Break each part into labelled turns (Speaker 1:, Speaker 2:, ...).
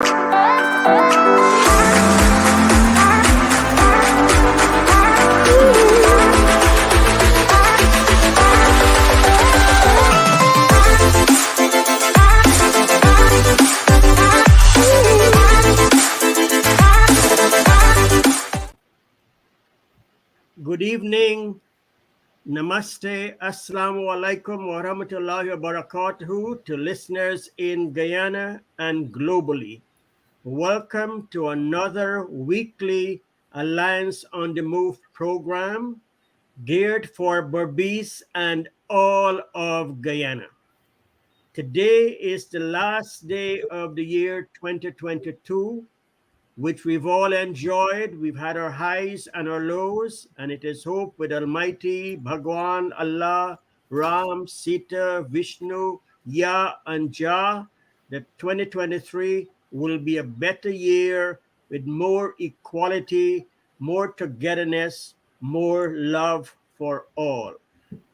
Speaker 1: Good evening, namaste, assalamu alaikum wa rahmatullahi wa barakatuhu to listeners in Guyana and globally. Welcome to another weekly Alliance on the Move program geared for Berbice and all of Guyana. Today is the last day of the year 2022, which we've all enjoyed. We've had our highs and our lows, and it is hope with Almighty Bhagwan, Allah, Ram, Sita, Vishnu, Yah, and Jah that 2023 will be a better year with more equality, more togetherness, more love for all.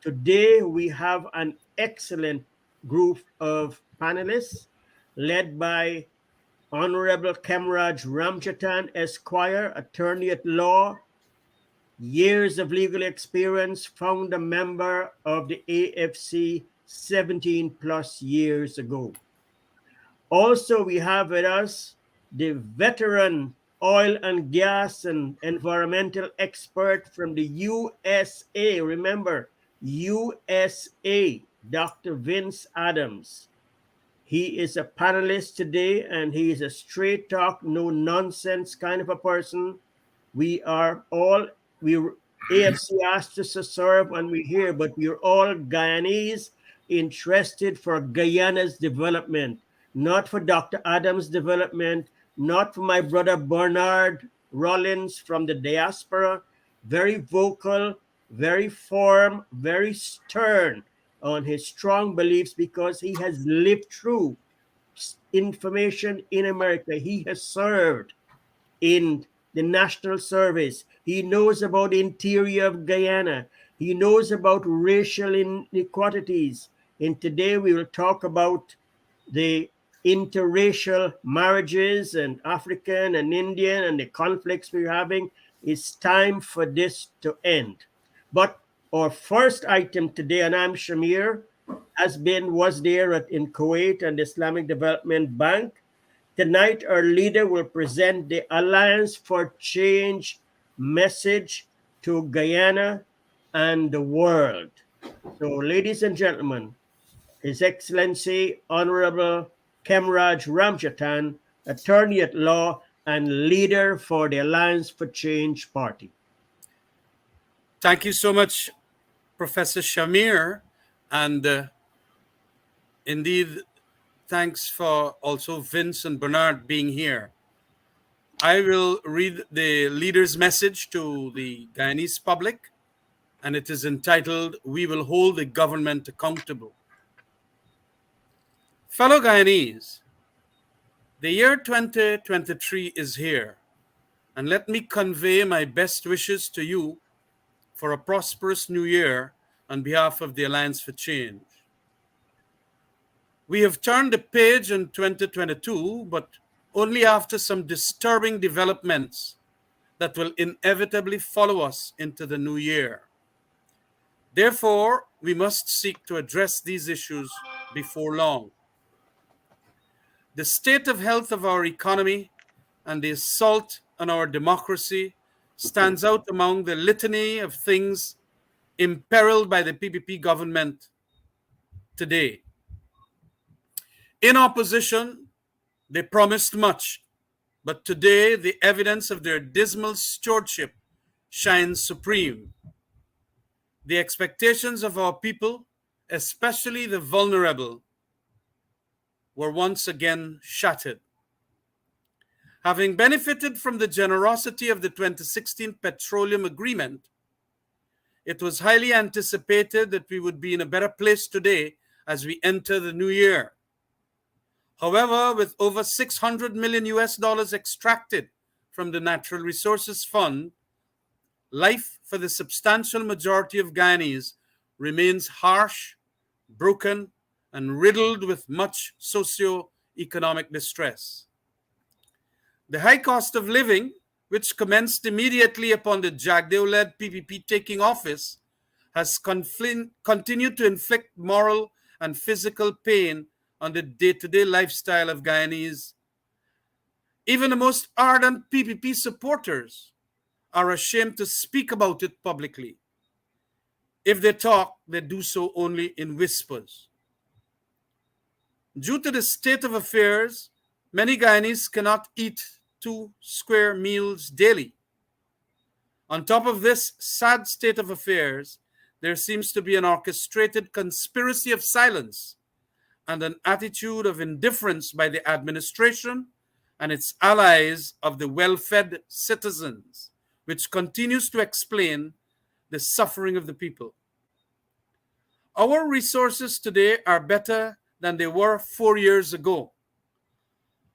Speaker 1: Today we have an excellent group of panelists led by Honorable Kemraj Ramjatan, Esquire, attorney at law, years of legal experience, founder member of the AFC 17 plus years ago. Also, we have with us the veteran oil and gas and environmental expert from the USA. Remember, USA, Dr. Vince Adams. He is a panelist today, and he is a straight talk, no nonsense kind of a person. We AFC asked us to serve and we're here, but we're all Guyanese interested for Guyana's development, not for Dr. Adams' development, not for my brother Bernard Rollins from the diaspora. Very vocal, very firm, very stern on his strong beliefs because he has lived through information in America. He has served in the national service. He knows about the interior of Guyana. He knows about racial inequalities. And today we will talk about the interracial marriages and African and Indian and the conflicts we're having. It's time for this to end. But our first item today, and I'm Shamir, was there in Kuwait and the Islamic Development Bank. Tonight, our leader will present the Alliance for Change message to Guyana and the world. So, ladies and gentlemen, His Excellency Honorable Kemraj Ramjatan, attorney at law and leader for the Alliance for Change Party.
Speaker 2: Thank you so much, Professor Shamir, and indeed, thanks for also Vince and Bernard being here. I will read the leader's message to the Guyanese public, and it is entitled, "We Will Hold the Government Accountable." Fellow Guyanese, the year 2023 is here, and let me convey my best wishes to you for a prosperous new year on behalf of the Alliance for Change. We have turned the page in 2022, but only after some disturbing developments that will inevitably follow us into the new year. Therefore, we must seek to address these issues before long. The state of health of our economy and the assault on our democracy stands out among the litany of things imperiled by the PPP government today. In opposition, they promised much, but today the evidence of their dismal stewardship shines supreme. The expectations of our people, especially the vulnerable, were once again shattered. Having benefited from the generosity of the 2016 Petroleum Agreement, it was highly anticipated that we would be in a better place today as we enter the new year. However, with over $600 million extracted from the Natural Resources Fund, life for the substantial majority of Guyanese remains harsh, broken, and riddled with much socio-economic distress. The high cost of living, which commenced immediately upon the Jagdeo-led PPP taking office, has continued to inflict moral and physical pain on the day-to-day lifestyle of Guyanese. Even the most ardent PPP supporters are ashamed to speak about it publicly. If they talk, they do so only in whispers. Due to the state of affairs, many Guyanese cannot eat 2 square meals daily. On top of this sad state of affairs, there seems to be an orchestrated conspiracy of silence and an attitude of indifference by the administration and its allies of the well-fed citizens, which continues to explain the suffering of the people. Our resources today are better than they were 4 years ago.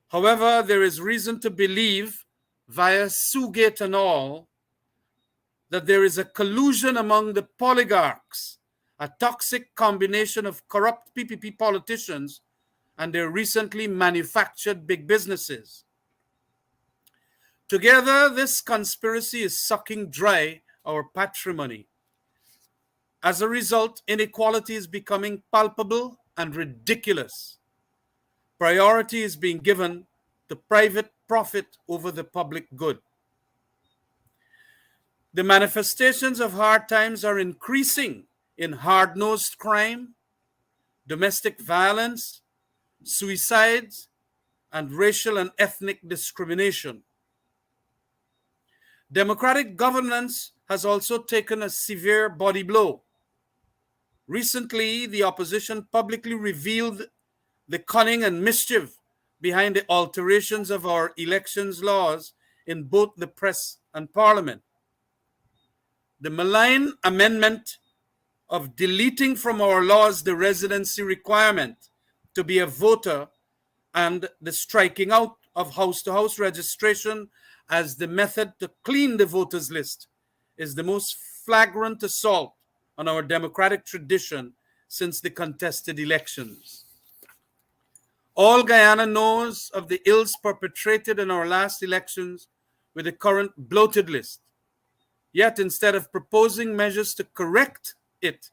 Speaker 2: However, there is reason to believe, via Sugate and all, that there is a collusion among the oligarchs, a toxic combination of corrupt PPP politicians and their recently manufactured big businesses. Together, this conspiracy is sucking dry our patrimony. As a result, inequality is becoming palpable and ridiculous. Priority is being given to private profit over the public good. The manifestations of hard times are increasing in hard-nosed crime, domestic violence, suicides, and racial and ethnic discrimination. Democratic governance has also taken a severe body blow. Recently, the opposition publicly revealed the cunning and mischief behind the alterations of our elections laws in both the press and parliament. The malign amendment of deleting from our laws the residency requirement to be a voter and the striking out of house-to-house registration as the method to clean the voters list is the most flagrant assault on our democratic tradition since the contested elections. All Guyana knows of the ills perpetrated in our last elections with the current bloated list. Yet, instead of proposing measures to correct it,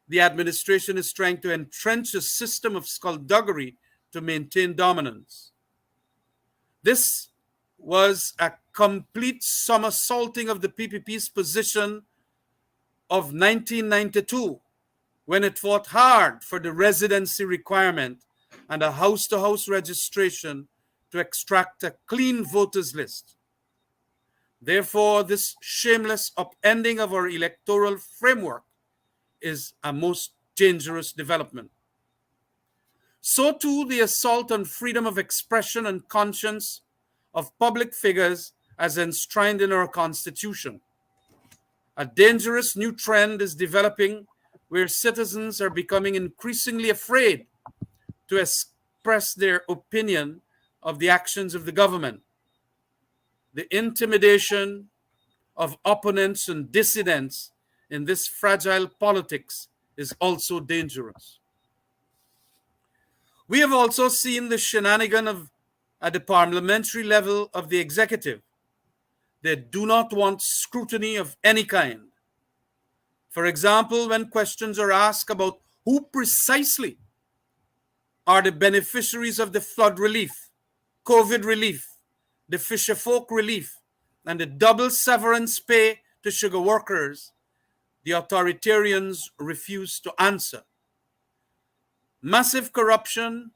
Speaker 2: the administration is trying to entrench a system of skullduggery to maintain dominance. This was a complete somersaulting of the PPP's position of 1992, when it fought hard for the residency requirement and a house-to-house registration to extract a clean voters list. Therefore, this shameless upending of our electoral framework is a most dangerous development. So too the assault on freedom of expression and conscience of public figures as enshrined in our Constitution. A dangerous new trend is developing where citizens are becoming increasingly afraid to express their opinion of the actions of the government. The intimidation of opponents and dissidents in this fragile politics is also dangerous. We have also seen the shenanigan at the parliamentary level of the executive. They do not want scrutiny of any kind. For example, when questions are asked about who precisely are the beneficiaries of the flood relief, COVID relief, the fisher folk relief, and the double severance pay to sugar workers, the authoritarians refuse to answer. Massive corruption,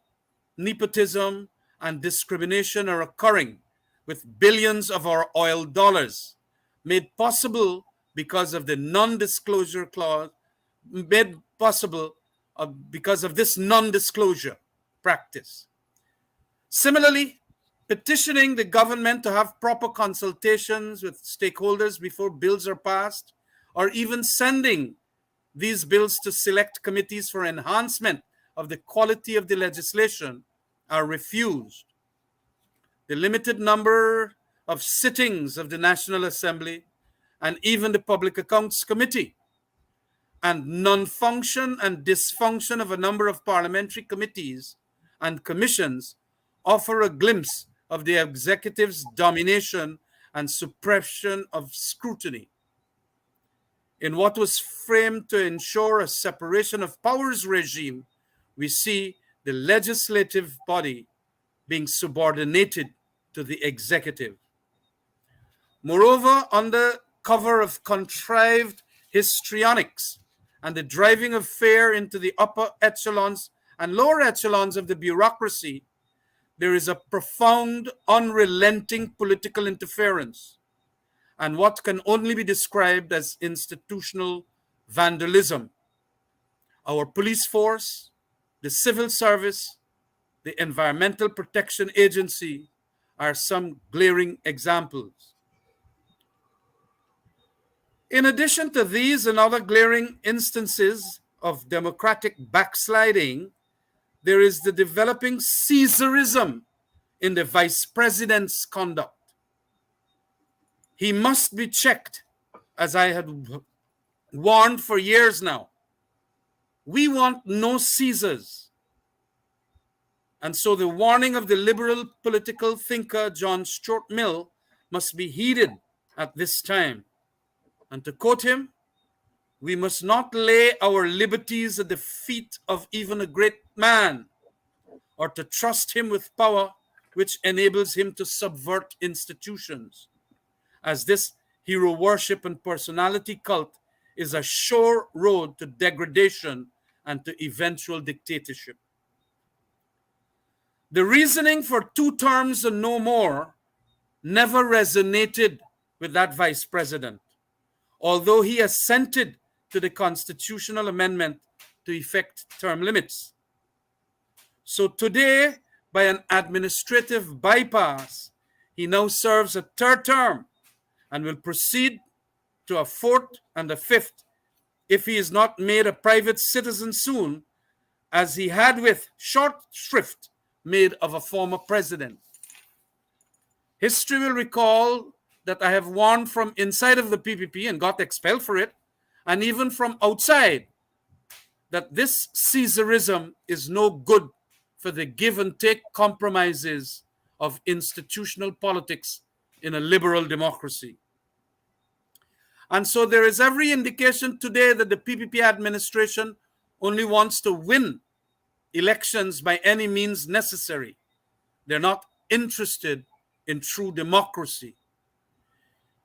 Speaker 2: nepotism, and discrimination are occurring with billions of our oil dollars, made possible because of the non-disclosure clause, made possible because of this non-disclosure practice. Similarly, petitioning the government to have proper consultations with stakeholders before bills are passed, or even sending these bills to select committees for enhancement of the quality of the legislation are refused. The limited number of sittings of the National Assembly and even the Public Accounts Committee, and non-function and dysfunction of a number of parliamentary committees and commissions offer a glimpse of the executive's domination and suppression of scrutiny. In what was framed to ensure a separation of powers regime, we see the legislative body being subordinated to the executive. Moreover, under cover of contrived histrionics and the driving of fear into the upper echelons and lower echelons of the bureaucracy, there is a profound, unrelenting political interference and what can only be described as institutional vandalism. Our police force, the civil service, the Environmental Protection Agency are some glaring examples. In addition to these and other glaring instances of democratic backsliding, there is the developing Caesarism in the vice president's conduct. He must be checked, as I had warned for years now. We want no Caesars. And so the warning of the liberal political thinker John Stuart Mill must be heeded at this time. And to quote him, we must not lay our liberties at the feet of even a great man, or to trust him with power which enables him to subvert institutions, as this hero worship and personality cult is a sure road to degradation and to eventual dictatorship. The reasoning for 2 terms and no more never resonated with that vice president, although he assented to the constitutional amendment to effect term limits. So today, by an administrative bypass, he now serves a 3rd term and will proceed to a 4th and a 5th if he is not made a private citizen soon, as he had with short shrift made of a former president. History will recall that I have warned from inside of the PPP and got expelled for it, and even from outside, that this Caesarism is no good for the give and take compromises of institutional politics in a liberal democracy. And so there is every indication today that the PPP administration only wants to win elections by any means necessary. They're not interested in true democracy.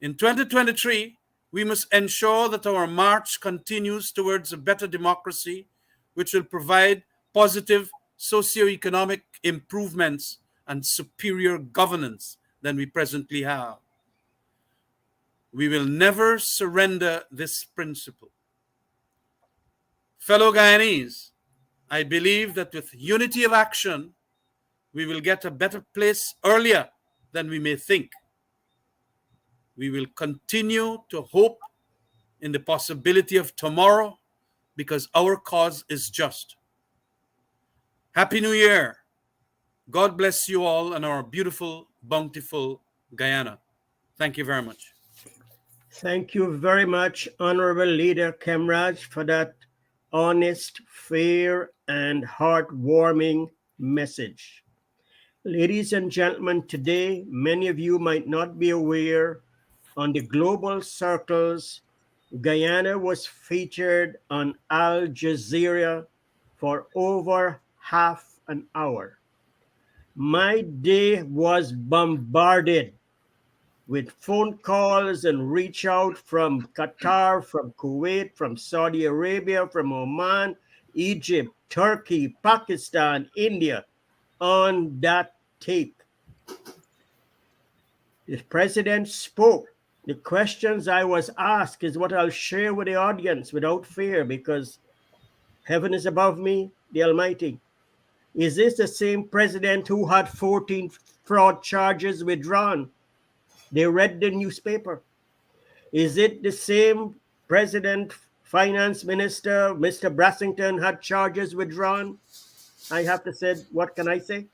Speaker 2: In 2023, we must ensure that our march continues towards a better democracy, which will provide positive socioeconomic improvements and superior governance than we presently have. We will never surrender this principle. Fellow Guyanese, I believe that with unity of action, we will get a better place earlier than we may think. We will continue to hope in the possibility of tomorrow because our cause is just. Happy New Year. God bless you all and our beautiful, bountiful Guyana. Thank you very much.
Speaker 1: Thank you very much, Honorable Leader Kemraj, for that honest, fair, and heartwarming message. Ladies and gentlemen, today, many of you might not be aware, on the global circles, Guyana was featured on Al Jazeera for over half an hour. My day was bombarded with phone calls and reach out from Qatar, from Kuwait, from Saudi Arabia, from Oman, Egypt, Turkey, Pakistan, India, on that tape. The president spoke. The questions I was asked is what I'll share with the audience without fear, because heaven is above me, the Almighty. Is this the same president who had 14 fraud charges withdrawn? They read the newspaper. Is it the same president, finance minister, Mr. Brassington, had charges withdrawn? I have to say, what can I say?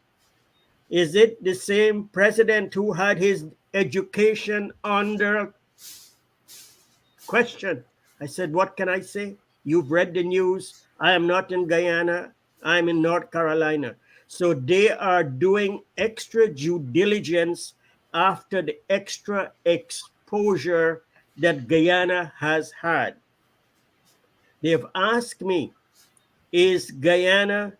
Speaker 1: Is it the same president who had his education under question? I said, what can I say? You've read the news. I am not in Guyana. I'm in North Carolina. So they are doing extra due diligence after the extra exposure that Guyana has had. They have asked me, is Guyana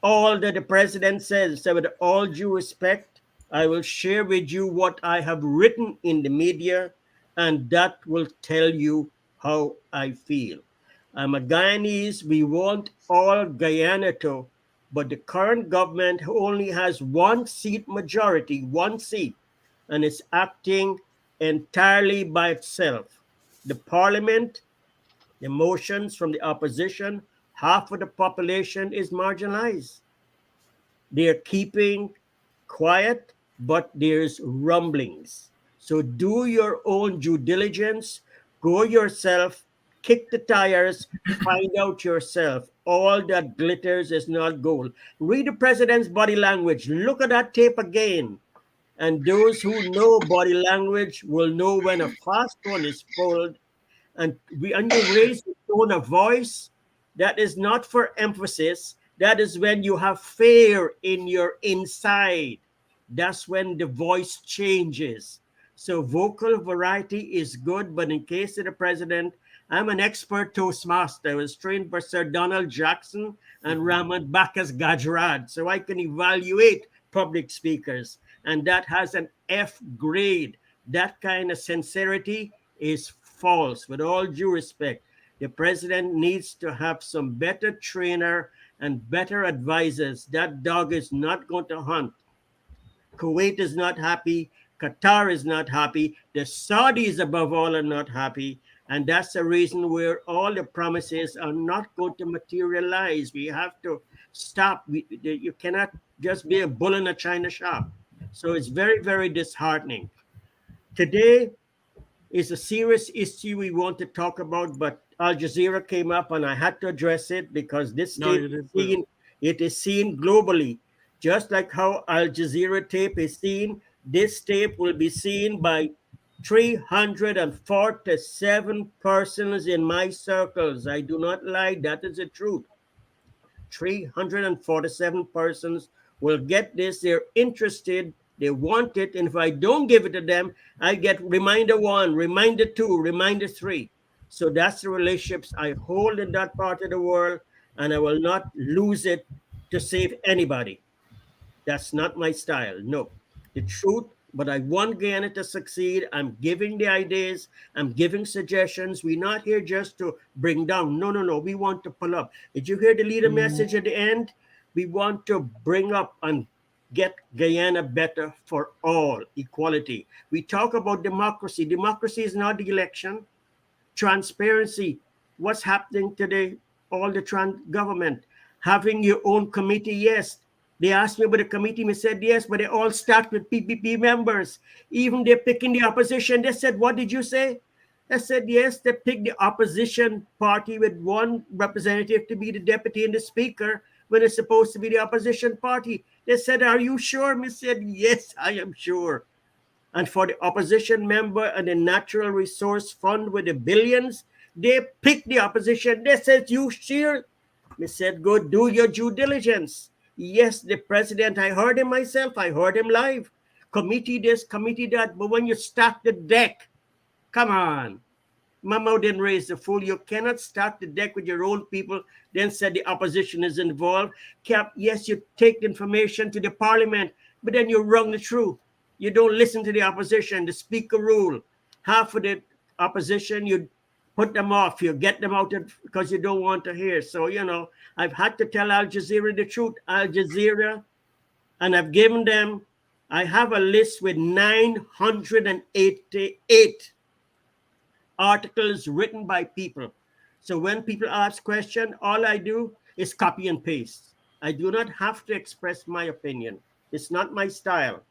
Speaker 1: all that the president says? So, with all due respect, I will share with you what I have written in the media, and that will tell you how I feel. I'm a Guyanese. We want all Guyana to, but the current government only has one seat majority, one seat, and it's acting entirely by itself. The parliament, the motions from the opposition, half of the population is marginalized. They're keeping quiet, but there's rumblings. So do your own due diligence, go yourself, kick the tires, find out yourself. All that glitters is not gold. Read the president's body language. Look at that tape again. And those who know body language will know when a fast one is pulled, and when you raise the tone of voice, that is not for emphasis. That is when you have fear in your inside. That's when the voice changes. So vocal variety is good, but in case of the president, I'm an expert Toastmaster. I was trained by Sir Donald Jackson and Raman Bacchus Gajrad, so I can evaluate public speakers, and that has an F grade. That kind of sincerity is false. With all due respect, the president needs to have some better trainer and better advisors. That dog is not going to hunt. Kuwait is not happy. Qatar is not happy. The Saudis, above all, are not happy. And that's the reason where all the promises are not going to materialize. We have to stop. You cannot just be a bull in a china shop. So it's very, very disheartening. Today is a serious issue we want to talk about, but Al Jazeera came up and I had to address it because this
Speaker 2: No,
Speaker 1: tape
Speaker 2: you
Speaker 1: is
Speaker 2: did well.
Speaker 1: seen, it is seen globally. Just like how Al Jazeera tape is seen, this tape will be seen by 347 persons in my circles. I do not lie, that is the truth. 347 persons will get this. They're interested. They want it. And if I don't give it to them, I get reminder one, reminder two, reminder three. So that's the relationships I hold in that part of the world. And I will not lose it to save anybody. That's not my style. No, the truth. But I want Guyana to succeed. I'm giving the ideas. I'm giving suggestions. We're not here just to bring down. No, no, no. We want to pull up. Did you hear the leader message at the end? We want to bring up and get Guyana better for all, equality. We talk about democracy. Democracy is not the election. Transparency. What's happening today? All the government having your own committee. Yes, they asked me about the committee. I said yes, but they all start with PPP members. Even they're picking the opposition. They said, "What did you say?" I said, "Yes, they picked the opposition party with one representative to be the deputy and the speaker when it's supposed to be the opposition party." They said, "Are you sure?" I said, "Yes, I am sure." And for the opposition member and the natural resource fund with the billions, they picked the opposition. They said, "You sure?" I said, "Go do your due diligence." Yes, the president, I heard him myself. I heard him live. Committee this, committee that. But when you stack the deck, come on. Mamo didn't raise the fool. You cannot stack the deck with your own people, then said the opposition is involved. Cap, yes, you take the information to the parliament, but then you wrong the truth. You don't listen to the opposition, the speaker rule. Half of the opposition, you put them off. You get them out because you don't want to hear. So, I've had to tell Al Jazeera the truth. Al Jazeera, and I've given them, I have a list with 988 articles written by people. So when people ask questions, all I do is copy and paste. I do not have to express my opinion. It's not my style.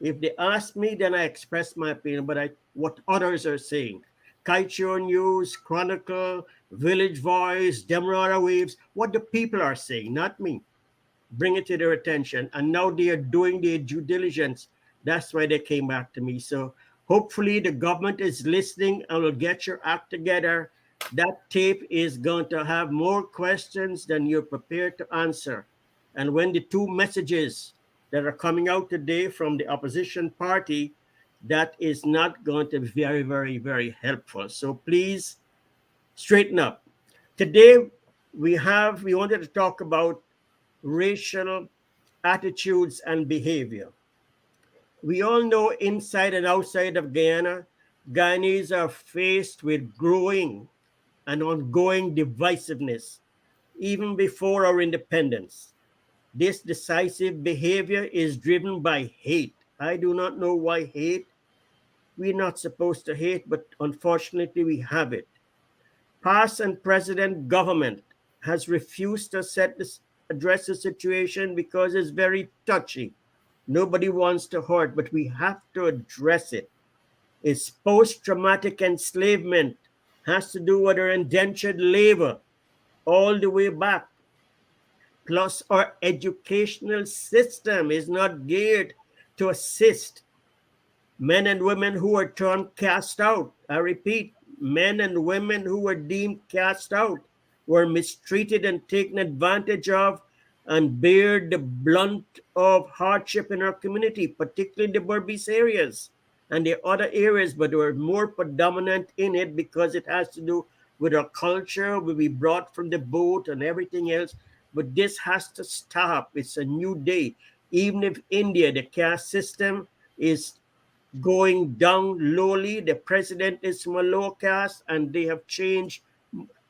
Speaker 1: If they ask me, then I express my opinion, but what others are saying. Kaichur News, Chronicle, Village Voice, Demerara Waves, what the people are saying, not me. Bring it to their attention. And now they are doing their due diligence. That's why they came back to me. So hopefully the government is listening and will get your act together. That tape is going to have more questions than you're prepared to answer. And when the two messages that are coming out today from the opposition party, that is not going to be very, very, very helpful. So please straighten up. Today we wanted to talk about racial attitudes and behavior. We all know inside and outside of Guyana, Guyanese are faced with growing and ongoing divisiveness even before our independence. This decisive behavior is driven by hate. I do not know why hate. We're not supposed to hate, but unfortunately we have it. Past and present government has refused to address the situation because it's very touchy. Nobody wants to hurt, but we have to address it. It's post-traumatic enslavement, has to do with our indentured labor all the way back. Plus, our educational system is not geared to assist men and women who are termed cast out. I repeat, men and women who were deemed cast out were mistreated and taken advantage of and bear the blunt of hardship in our community, particularly in the Berbice areas and the other areas, but were more predominant in it because it has to do with our culture, where we brought from the boat and everything else. But this has to stop. It's a new day. Even if India, the caste system is going down lowly. The president is from a low caste, and they have changed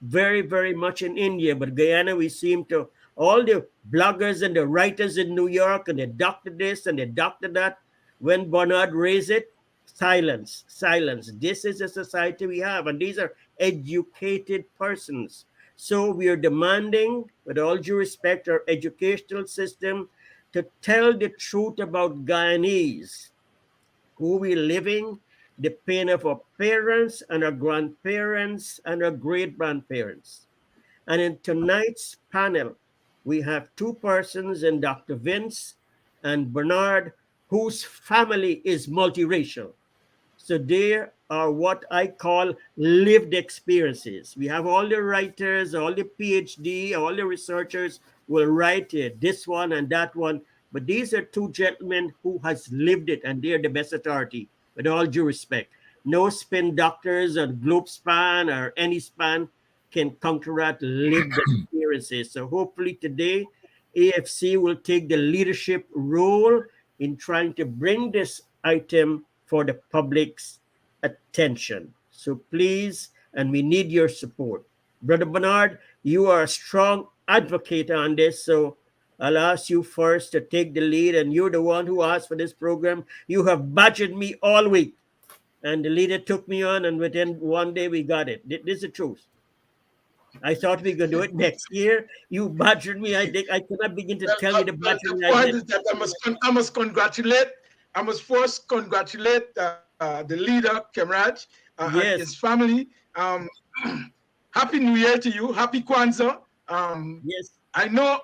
Speaker 1: very, very much in India. But Guyana, we seem to, all the bloggers and the writers in New York, and they doctor this and they doctor that. When Bernard raised it, silence, silence. This is a society we have, and these are educated persons. So we are demanding, with all due respect, our educational system to tell the truth about Guyanese, who we living, the pain of our parents and our grandparents and our great grandparents. And in tonight's panel, we have two persons in Dr. Vince and Bernard, whose family is multiracial. So they are what I call lived experiences. We have all the writers, all the PhD, all the researchers will write it, this one and that one. But these are two gentlemen who has lived it, and they're the best authority, with all due respect. No spin doctors or globe span or any span can counteract lived experiences. So hopefully today, AFC will take the leadership role in trying to bring this item for the public's attention. So please, and we need your support. Brother Bernard, you are a strong advocate on this, so I'll ask you first to take the lead, and you're the one who asked for this program. You have badgered me all week, and the leader took me on, and within one day we got it. This is the truth. I thought we could do it next year. You badgered me. I think I cannot begin to tell you the badgering
Speaker 3: the
Speaker 1: I
Speaker 3: point
Speaker 1: did.
Speaker 3: is that I must first congratulate the leader, Kemraj,
Speaker 1: Yes.
Speaker 3: and his family. Happy New Year to you. Happy Kwanzaa.
Speaker 1: Yes.
Speaker 3: I know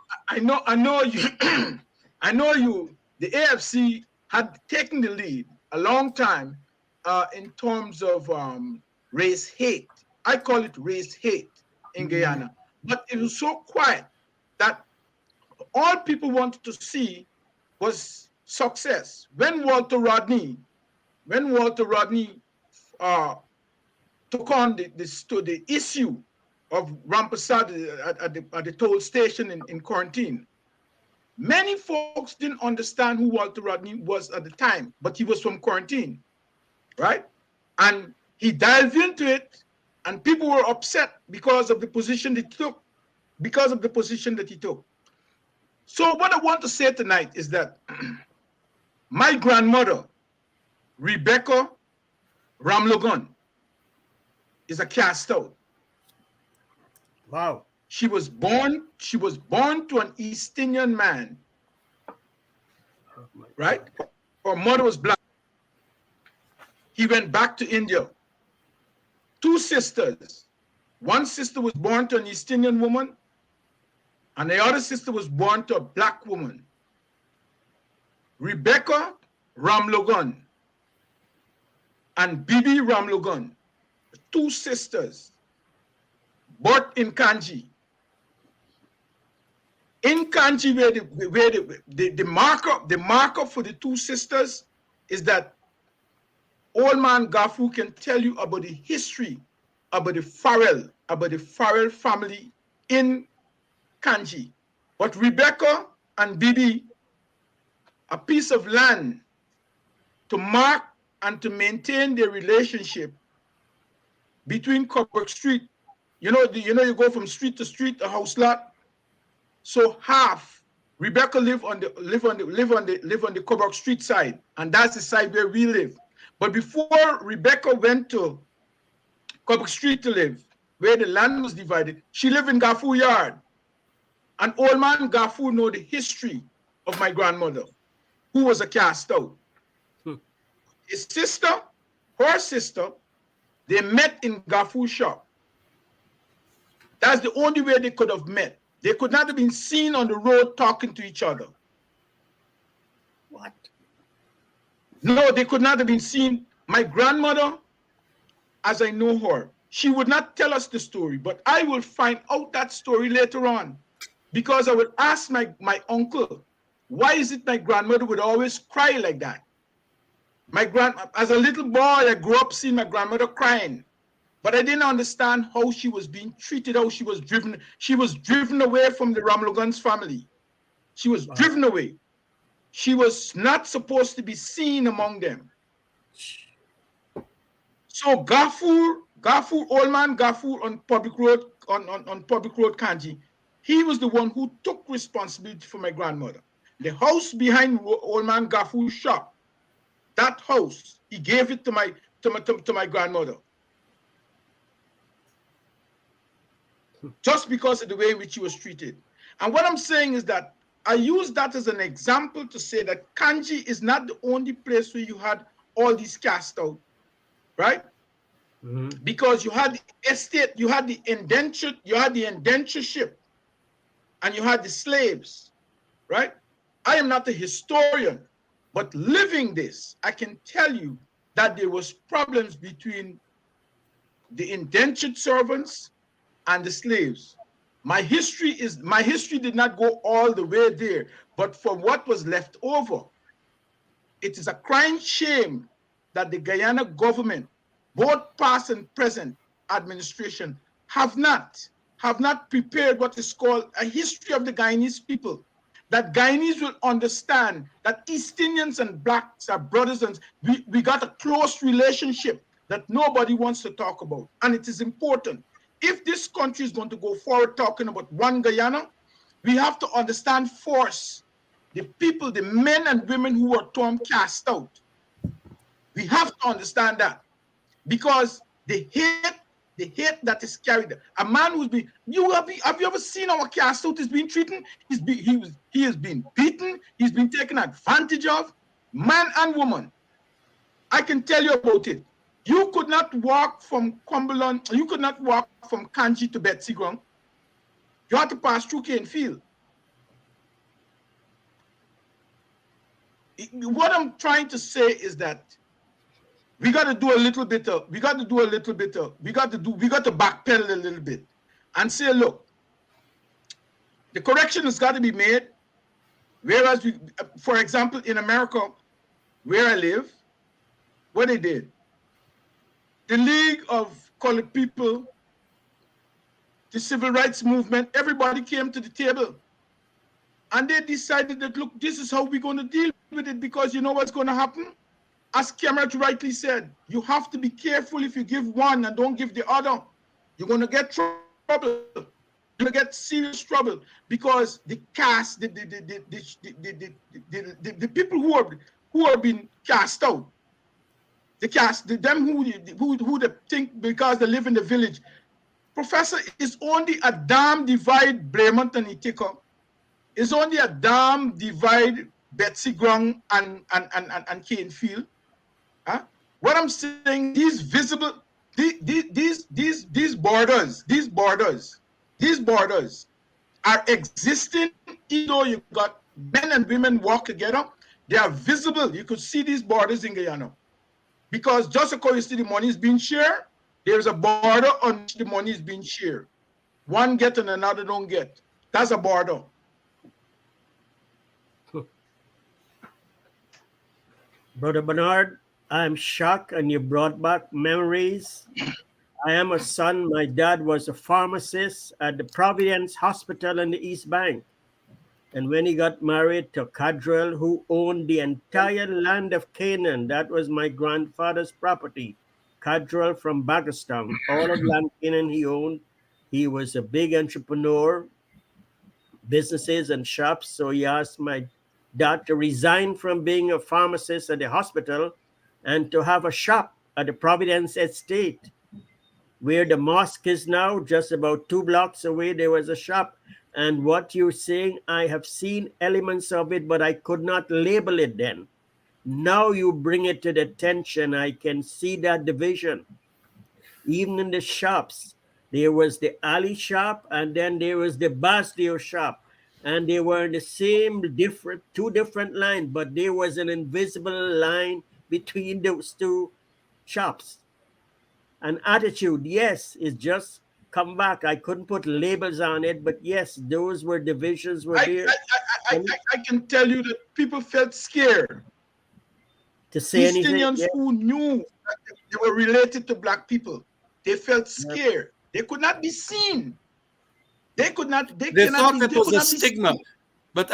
Speaker 3: you. I know you. The AFC had taken the lead a long time in terms of race hate. I call it race hate in Guyana, but it was so quiet that all people wanted to see was success. When Walter Rodney took on the issue of Rampasad at the toll station in quarantine, many folks didn't understand who Walter Rodney was at the time, but he was from quarantine, right? And he dived into it, and people were upset because of the position that he took. So what I want to say tonight is that my grandmother, Rebecca Ramlogan, is a cast out.
Speaker 1: Wow.
Speaker 3: She was born to an East Indian man, right? Her mother was black. He went back to India. Two sisters. One sister was born to an East Indian woman, and the other sister was born to a black woman. Rebecca Ramlogan and Bibi Ramlogan, two sisters, born in Kanji. In Kanji, where the marker for the two sisters is that Old Man Gafu can tell you about the history about the Farrell family in Kanji. But Rebecca and Bibi, a piece of land to mark and to maintain their relationship between Coburg Street. You know, you go from street to street, a house lot. So half Rebecca live on the Coburg Street side, and that's the side where we live. But before Rebecca went to Coburg Street to live, where the land was divided, she lived in Gafu Yard. And Old Man Gafu know the history of my grandmother, who was a cast out. His sister, her sister, they met in Gafu shop. That's the only way they could have met. They could not have been seen on the road talking to each other.
Speaker 1: What?
Speaker 3: No, they could not have been seen. My grandmother, as I know her, she would not tell us the story, but I will find out that story later on, because I would ask my uncle, why is it my grandmother would always cry like that? As a little boy, I grew up seeing my grandmother crying, but I didn't understand how she was being treated, how she was driven. She was driven away from the Ramlogans family. She was driven away. She was not supposed to be seen among them. So Gafu, Old Man Gafu on Public Road, on Public Road, Kanji, he was the one who took responsibility for my grandmother. The house behind Old Man Gafu's shop, that house, he gave it to my grandmother. Just because of the way in which she was treated. And what I'm saying is that I use that as an example to say that Kanji is not the only place where you had all these cast out, right? Mm-hmm. Because you had the estate, you had the indentureship, and you had the slaves, right? I am not a historian, but living this, I can tell you that there was problems between the indentured servants and the slaves. My history did not go all the way there, but for what was left over, it is a crying shame that the Guyana government, both past and present administration, have not prepared what is called a history of the Guyanese people, that Guyanese will understand that East Indians and blacks are brothers, and we got a close relationship that nobody wants to talk about. And it is important. If this country is going to go forward talking about one Guyana, we have to understand first the people, the men and women who were torn cast out. We have to understand that, because the hate that is carried. A man who's been, have you ever seen our cast out is being treated? He has been beaten, he's been taken advantage of, man and woman. I can tell you about it. You could not walk from Cumberland, you could not walk from Kanji to Betsy Ground. You had to pass through Cane Field. What I'm trying to say is that we got to do a little bit of, we got to backpedal a little bit and say, look, the correction has got to be made. Whereas, for example, in America, where I live, what they did, the League of Colored People, the Civil Rights Movement, everybody came to the table. And they decided that, look, this is how we're going to deal with it, because you know what's going to happen? As Cameron rightly said, you have to be careful if you give one and don't give the other. You're going to get trouble. You're going to get serious trouble, because the cast, the people who are being cast out, them who they think because they live in the village. Professor, is only a dam divide Bremerton and Ithaca. It's only a dam divide Betsy Ground and Cane Field. Huh? What I'm saying, these visible, these borders are existing, even though you got men and women walk together. They are visible. You could see these borders in Guyana. Because just according you see the money is being shared, there's a border on which the money is being shared. One get and another don't get. That's a border.
Speaker 1: Brother Bernard, I'm shocked and you brought back memories. I am a son. My dad was a pharmacist at the Providence Hospital in the East Bank. And when he got married to Cadrell, who owned the entire land of Canaan, that was my grandfather's property. Cadrell from Bagerstown, all of land Canaan he owned. He was a big entrepreneur, businesses and shops. So he asked my dad to resign from being a pharmacist at the hospital and to have a shop at the Providence Estate, where the mosque is now. Just about 2 blocks away, there was a shop. And what you're saying, I have seen elements of it, but I could not label it then. Now you bring it to the attention. I can see that division. Even in the shops, there was the alley shop and then there was the Bastille shop. And they were in the same two different lines, but there was an invisible line between those two shops. An attitude, yes, is just come back. I couldn't put labels on it, but yes, those were divisions were there.
Speaker 3: I can tell you that people felt scared
Speaker 1: To say
Speaker 3: East
Speaker 1: anything.
Speaker 3: Indians
Speaker 1: Yeah.
Speaker 3: who knew that they were related to black people, they felt scared. They could not be seen. They could not. They
Speaker 2: thought it
Speaker 3: could
Speaker 2: was a
Speaker 3: not be
Speaker 2: stigma.
Speaker 3: seen.
Speaker 2: But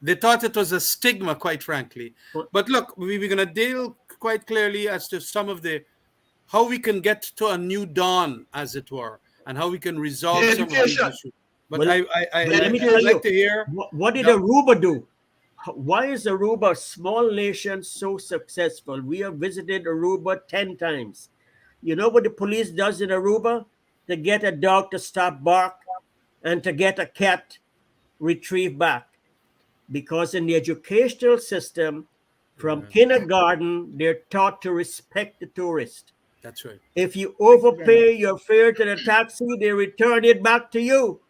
Speaker 2: they thought it was a stigma, quite frankly. But look, we're going to deal quite clearly as to some of how we can get to a new dawn, as it were, and how we can resolve some of these
Speaker 3: Education.
Speaker 2: issues. But
Speaker 1: Well, let me tell
Speaker 2: I'd like
Speaker 1: you,
Speaker 2: to hear.
Speaker 1: what did
Speaker 2: Yeah.
Speaker 1: Aruba do? Why is Aruba, a small nation, so successful? We have visited Aruba 10 times. You know what the police does in Aruba? To get a dog to stop bark and to get a cat retrieved back. Because in the educational system, from kindergarten, they're taught to respect the tourist.
Speaker 2: That's right.
Speaker 1: If you overpay your fare to the taxi, they return it back to you.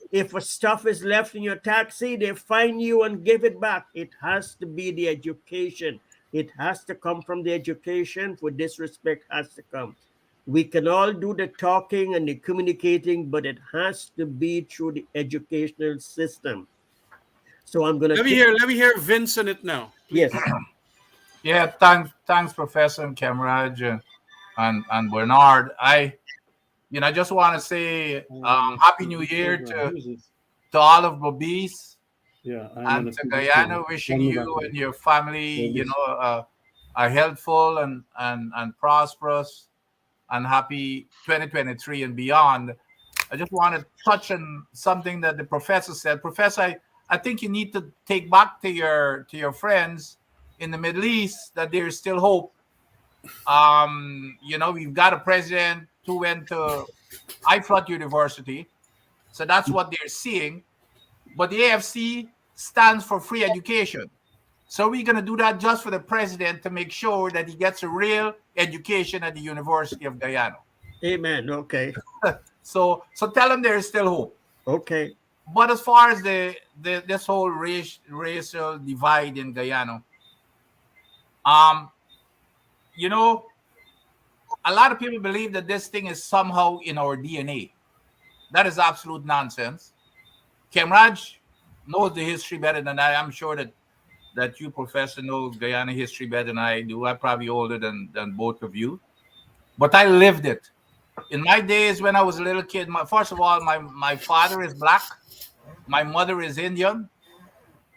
Speaker 1: If a stuff is left in your taxi, they fine you and give it back. It has to be the education. It has to come from the education. For disrespect has to come. We can all do the talking and the communicating, but it has to be through the educational system. So I'm gonna
Speaker 2: Let me hear Vince on it now.
Speaker 1: Yes.
Speaker 4: Yeah, thanks, Professor and Camarade and Bernard. I just want to say Happy New Year to all of Bobis and to Guyana. Wishing you and your family, a healthful and prosperous and happy 2023 and beyond. I just want to touch on something that the professor said. Professor, I think you need to take back to your friends in the Middle East that there is still hope. We've got a president who went to Ifrot University, so that's what they're seeing. But the AFC stands for free education. So we're going to do that just for the president to make sure that he gets a real education at the University of Guyana.
Speaker 1: Amen. Okay.
Speaker 4: So tell them there is still hope.
Speaker 1: Okay.
Speaker 4: But as far as this whole racial divide in Guyana, a lot of people believe that this thing is somehow in our DNA. That is absolute nonsense. Kemraj knows the history better than I. I'm sure that you, Professor, knows Guyana history better than I do. I'm probably older than both of you. But I lived it. In my days when I was a little kid, first of all, my father is black. My mother is Indian.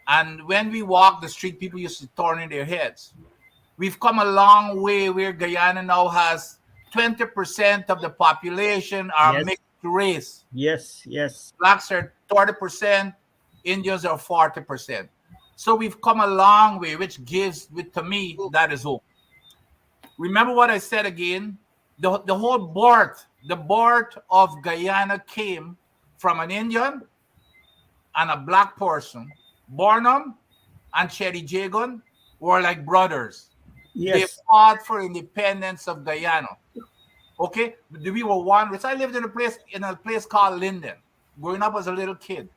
Speaker 4: And when we walk the street, people used to turn in their heads. We've come a long way where Guyana now has 20% of the population are mixed race.
Speaker 1: Yes, yes.
Speaker 4: Blacks are 30%, Indians are 40%. So we've come a long way, which gives, to me, that is hope. Remember what I said again? The whole the birth of Guyana came from an Indian and a black person. Barnum and Cherry Jagon were like brothers.
Speaker 1: Yes.
Speaker 4: They fought for independence of Guyana. Okay, we were one. I lived in a place called Linden, growing up as a little kid.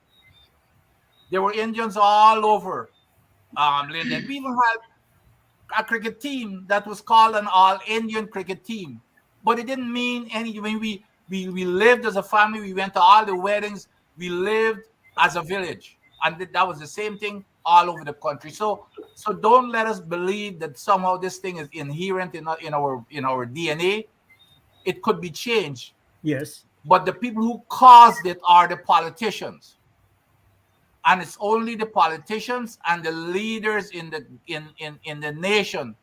Speaker 4: There were Indians all over Linden. We even had a cricket team that was called an all-Indian cricket team, but it didn't mean anything. We lived as a family. We went to all the weddings. We lived as a village, and that was the same thing all over the country. So don't let us believe that somehow this thing is inherent in our DNA. It could be changed,
Speaker 1: Yes.
Speaker 4: but the people who caused it are the politicians. And it's only the politicians and the leaders in the nation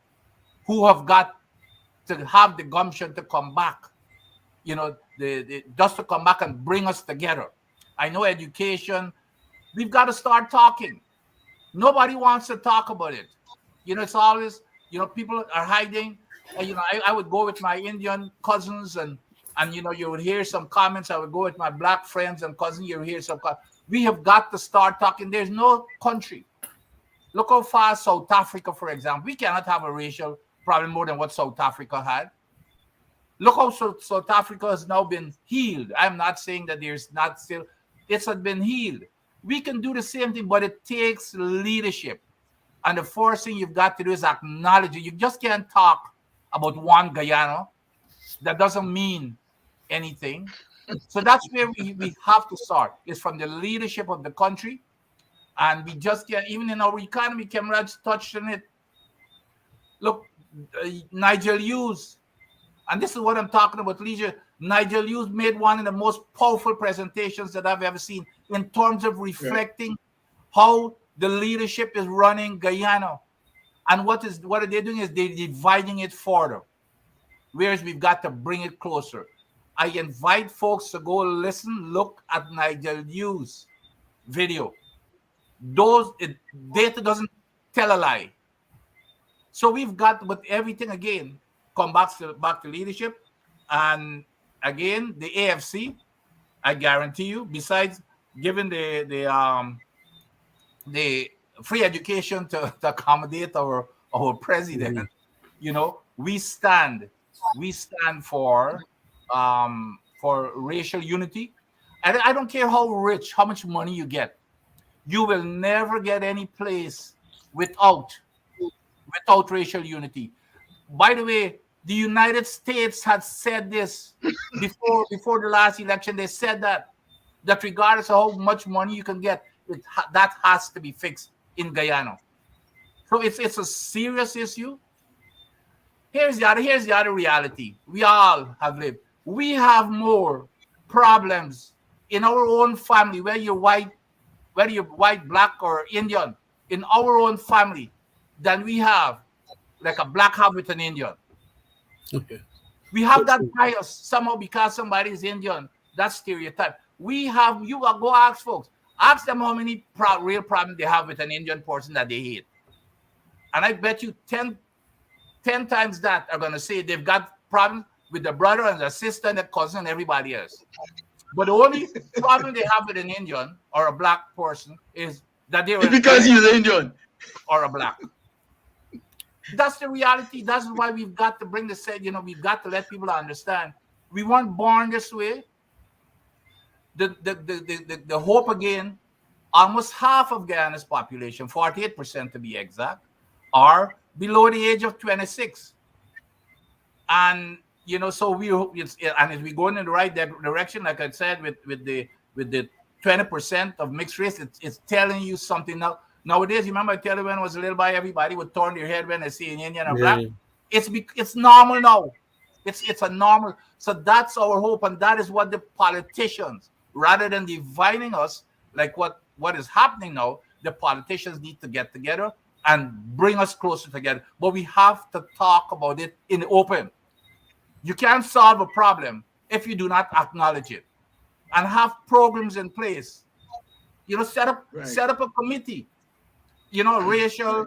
Speaker 4: who have got to have the gumption to come back, just to come back and bring us together. I know education, we've got to start talking. Nobody wants to talk about it. It's always, people are hiding. And, I would go with my Indian cousins and you would hear some comments. I would go with my black friends and cousins. You would hear some comments. We have got to start talking. There's no country. Look how far South Africa, for example. We cannot have a racial problem more than what South Africa had. Look how South Africa has now been healed. I'm not saying that there's not still. It's been healed. We can do the same thing, but it takes leadership. And the first thing you've got to do is acknowledge it. You just can't talk about one Guyana. That doesn't mean anything. So that's where we have to start. It's from the leadership of the country. And we just can't, even in our economy, Kemraj touched on it. Look, Nigel Hughes, and this is what I'm talking about, leisure. Nigel Hughes made one of the most powerful presentations that I've ever seen in terms of reflecting how the leadership is running Guyana. And what are they doing is they're dividing it further. Whereas we've got to bring it closer. I invite folks to go listen, look at Nigel Hughes' video. Data doesn't tell a lie. So we've got, but everything again come back to leadership. And again, the AFC, I guarantee you, besides giving the free education to accommodate our president, we stand for racial unity. And I don't care how rich, how much money you get. You will never get any place without racial unity. By the way, the United States had said this before the last election. They said that regardless of how much money you can get, that has to be fixed in Guyana. So it's a serious issue. Here's the other reality. We all have lived. We have more problems in our own family, whether you're white, black, or Indian, in our own family, than we have like a black have with an Indian.
Speaker 2: Okay.
Speaker 4: We have that bias somehow because somebody is Indian. That stereotype. You go ask folks. Ask them how many real problems they have with an Indian person that they hate. And I bet you 10 times that are going to say they've got problems with the brother and the sister and the cousin and everybody else. But the only problem they have with an Indian or a black person is that they're
Speaker 3: because he's Indian
Speaker 4: or a black. That's the reality. That's why we've got to bring this. We've got to let people understand. We weren't born this way. The hope again. Almost half of Guyana's population, 48% to be exact, are below the age of 26. And so and as we go in the right direction, like I said, with the 20% of mixed race, it's telling you something now. Nowadays, remember I tell you when I was a little boy, everybody would turn their head when they see an Indian or black. It's normal now. It's a normal. So that's our hope, and that is what the politicians, rather than dividing us like what is happening now, the politicians need to get together and bring us closer together. But we have to talk about it in the open. You can't solve a problem if you do not acknowledge it and have programs in place. Set up a committee, a racial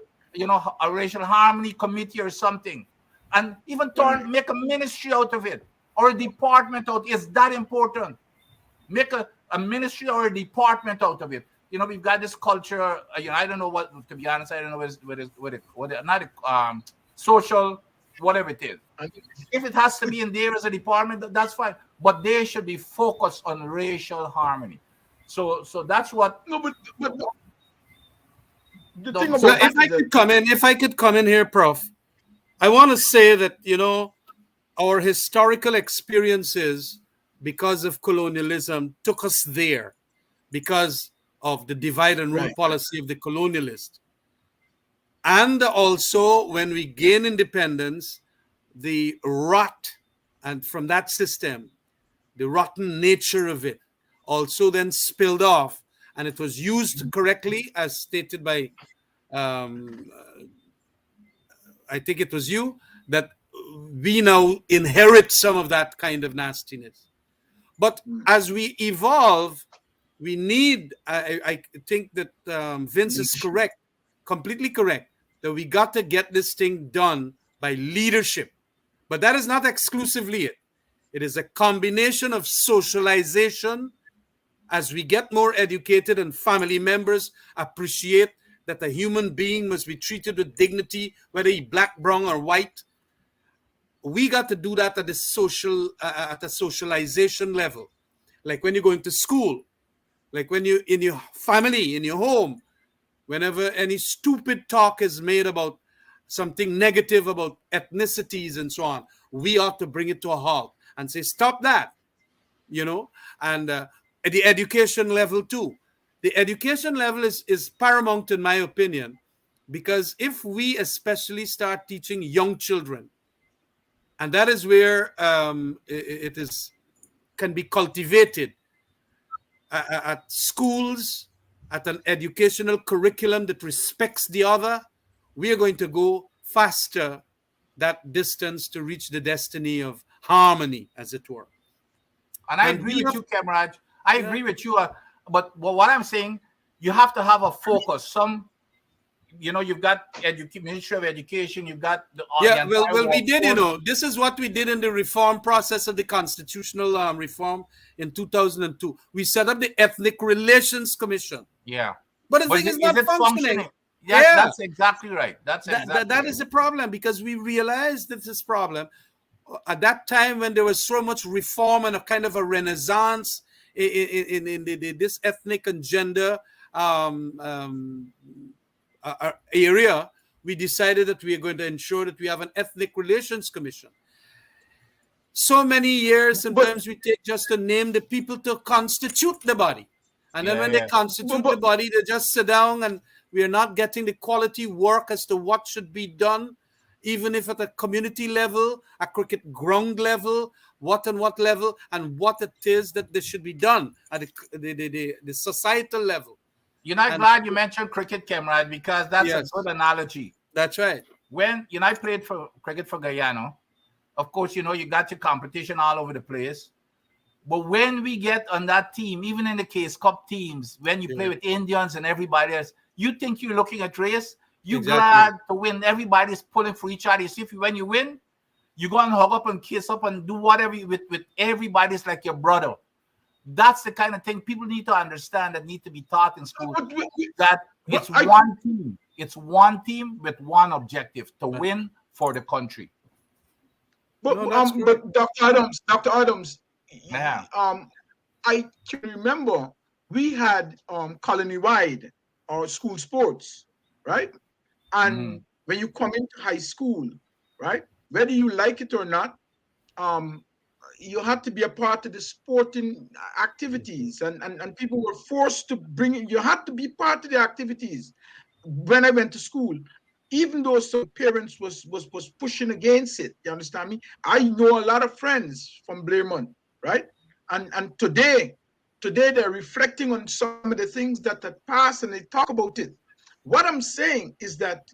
Speaker 4: harmony committee or something, and even make a ministry out of it or a department out. It's that important. Make a ministry or a department out of it. We've got this culture. I don't know what. To be honest, I don't know what not social, whatever it is. If it has to be in there as a department, that's fine. But they should be focused on racial harmony. So that's what.
Speaker 3: No, but the
Speaker 4: No,
Speaker 3: thing
Speaker 4: so
Speaker 3: about
Speaker 2: if I could come in here, Prof, I want to say that our historical experiences because of colonialism took us there, because of the divide and rule
Speaker 3: Right.
Speaker 2: policy of the colonialist. And also, when we gain independence, the rot, and from that system, the rotten nature of it also then spilled off, and it was used correctly, as stated by, um, I think it was you, that we now inherit some of that kind of nastiness. But as we evolve, we need, I think that Vince is correct, completely correct, that we got to get this thing done by leadership. But that is not exclusively it. It is a combination of socialization. As we get more educated and family members appreciate that a human being must be treated with dignity, whether he black, brown, or white, we got to do that at the social, at a socialization level. Like when you're going to school, like when you in your family, in your home, whenever any stupid talk is made about something negative about ethnicities and so on, we ought to bring it to a halt and say, stop that, and at the education level too. The education level is paramount in my opinion, because if we especially start teaching young children, and that is where it is can be cultivated at schools, at an educational curriculum that respects the other, we are going to go faster that distance to reach the destiny of harmony, as it were.
Speaker 4: And I agree with you, Kemraj. I agree with you. But what I'm saying, you have to have a focus. You've got Ministry of Education, you've got the
Speaker 2: well, we did, this is what we did in the reform process of the constitutional reform in 2002. We set up the Ethnic Relations Commission.
Speaker 4: Yeah.
Speaker 2: But the thing is not functioning.
Speaker 4: Yes, yeah. That's exactly right.
Speaker 2: That is the problem, because we realized that this problem at that time when there was so much reform and a kind of a renaissance in this ethnic and gender area, we decided that we are going to ensure that we have an Ethnic Relations Commission. So many years, sometimes we take just to name the people to constitute the body. And then when they constitute the body, they just sit down, and we are not getting the quality work as to what should be done, even if at a community level, a cricket ground level, what level, and what it is that they should be done at the societal level.
Speaker 4: Glad you mentioned cricket, Kemraj, because that's a good analogy.
Speaker 2: That's right.
Speaker 4: When I played for cricket for Guyana, of course, you got your competition all over the place. But when we get on that team, even in the Case Cup teams, when you play with Indians and everybody else, you think you're looking at race. You're glad to win. Everybody's pulling for each other. You see, when you win, you go and hug up and kiss up and do whatever with everybody's like your brother. That's the kind of thing people need to understand, that need to be taught in school. That it's one team. It's one team with one objective, to win for the country.
Speaker 3: But Dr. Adams,
Speaker 4: yeah.
Speaker 3: I can remember we had colony-wide or school sports, right? And when you come into high school, right, whether you like it or not, you had to be a part of the sporting activities, and people were forced to bring it. You had to be part of the activities. When I went to school, even though some parents was pushing against it, you understand me? I know a lot of friends from Blairmont, right? And today they're reflecting on some of the things that had passed, and they talk about it. What I'm saying is that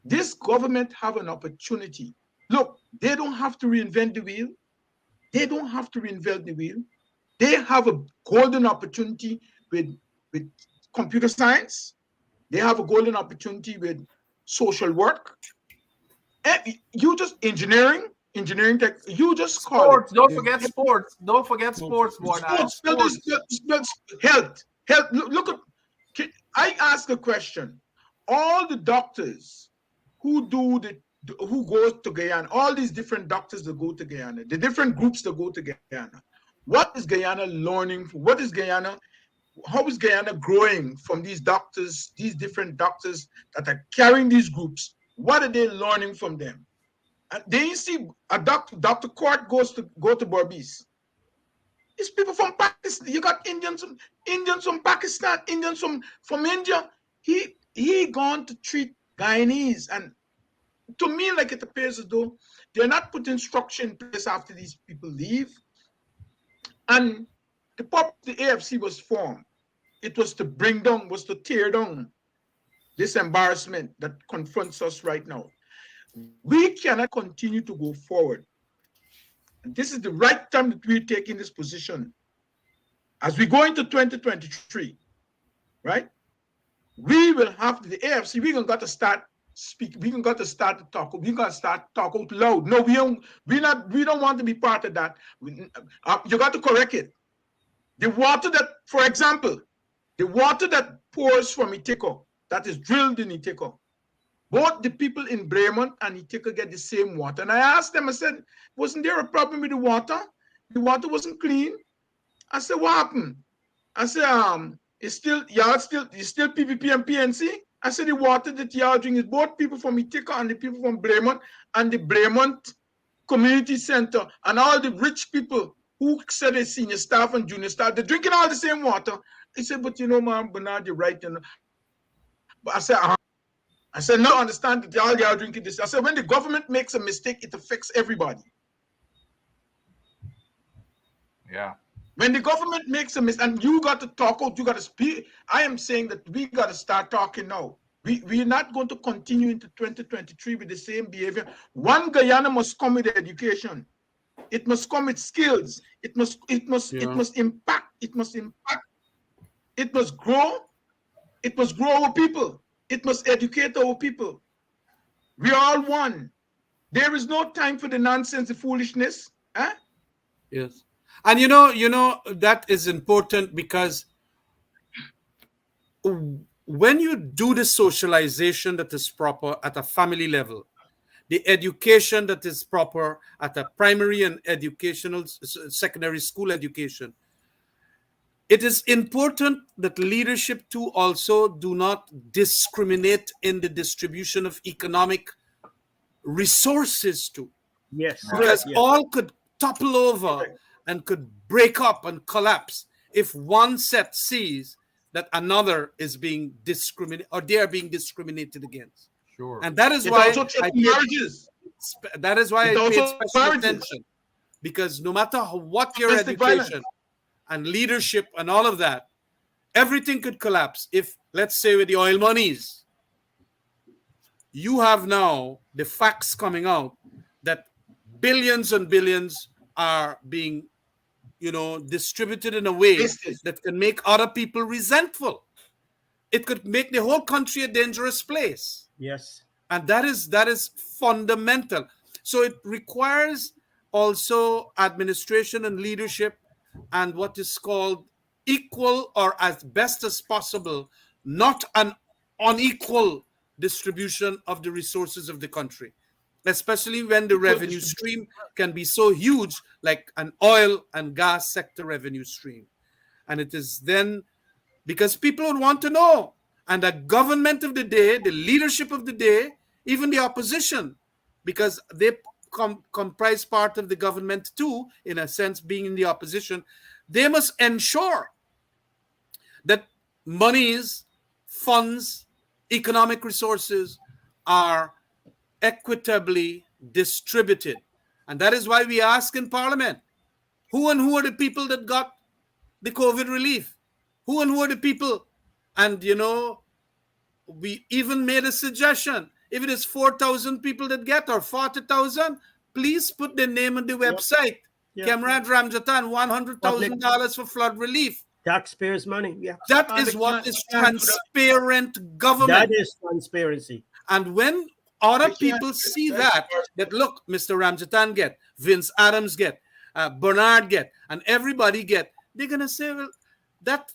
Speaker 3: this government have an opportunity. Look, they don't have to reinvent the wheel. They don't have to reinvent the wheel. They have a golden opportunity with computer science. They have a golden opportunity with social work. And you just engineering tech. You just call
Speaker 4: sports.
Speaker 3: It.
Speaker 4: Don't forget sports. Don't forget sports.
Speaker 3: Health. Look at. I ask a question. All the doctors who go to Guyana, all these different doctors that go to Guyana, the different groups that go to Guyana, what is Guyana learning? How is Guyana growing from these doctors, these different doctors that are carrying these groups? What are they learning from them? And then you see a Dr. Court go to Berbice. It's people from Pakistan. You got Indians from Pakistan, Indians from India. He gone to treat Guyanese, and to me, like, it appears as though they're not putting structure in place after these people leave. And the purpose the AFC was formed. It was to tear down this embarrassment that confronts us right now. We cannot continue to go forward. And this is the right time that we're taking this position. As we go into 2023, right? We will have the AFC, we're gonna got to start speak, we got to start to talk, we got to start talk out loud. No, we don't want to be part of that. You got to correct it. The water that, for example, the water that pours from Itiko, that is drilled in Itiko, both the people in Bremen and Itiko get the same water. And I asked them, I said, wasn't there a problem with the water? The water wasn't clean. I said, what happened? I said, it's still PPP and PNC. I said, the water that y'all drink is both people from Itiko and the people from Bremen and the Bremen Community Center and all the rich people who said they're senior staff and junior staff. They're drinking all the same water. He said, but you know, man, Bernard, you're right. You know. But I said, no, I understand that y'all are drinking this. I said, when the government makes a mistake, it affects everybody.
Speaker 4: Yeah.
Speaker 3: When the government makes a mistake, and you got to talk out, you got to speak. I am saying that we got to start talking now. We're not going to continue into 2023 with the same behavior. One Guyana must come with education. It must come with skills. It must impact. It must grow. It must grow our people. It must educate our people. We are all one. There is no time for the nonsense, the foolishness. Huh?
Speaker 2: Yes. And you know that is important, because when you do the socialization that is proper at a family level, the education that is proper at a primary and educational secondary school education, it is important that leadership too also do not discriminate in the distribution of economic resources too.
Speaker 1: Yes.
Speaker 2: Because
Speaker 1: yes.
Speaker 2: all could topple over and could break up and collapse if one set sees that another is being discriminated, or they are being discriminated against.
Speaker 4: Sure.
Speaker 2: And that is why I paid special attention, because no matter what your education and leadership and all of that, everything could collapse if, let's say, with the oil monies, you have now the facts coming out that billions and billions are being, distributed in a way that can make other people resentful. It could make the whole country a dangerous place.
Speaker 1: Yes.
Speaker 2: And that is fundamental. So it requires also administration and leadership and what is called equal, or as best as possible, not an unequal distribution of the resources of the country, especially when the revenue stream can be so huge, like an oil and gas sector revenue stream. And it is then because people would want to know, and the government of the day, the leadership of the day, even the opposition, because they comprise part of the government too, in a sense, being in the opposition, they must ensure that monies, funds, economic resources are equitably distributed. And that is why we ask in Parliament, who are the people that got the COVID relief? Who are the people? And, we even made a suggestion. If it is 4,000 people that get, or 40,000, please put their name on the website.
Speaker 1: Yep.
Speaker 2: Comrade Ramjatan, $100,000 for flood relief.
Speaker 1: Taxpayers' money. Yeah.
Speaker 2: That is what is transparent government.
Speaker 1: That is transparency.
Speaker 2: And when other people see that look, Mr. Ramjatan get, Vince Adams get, Bernard get, and everybody get, they're going to say, well, that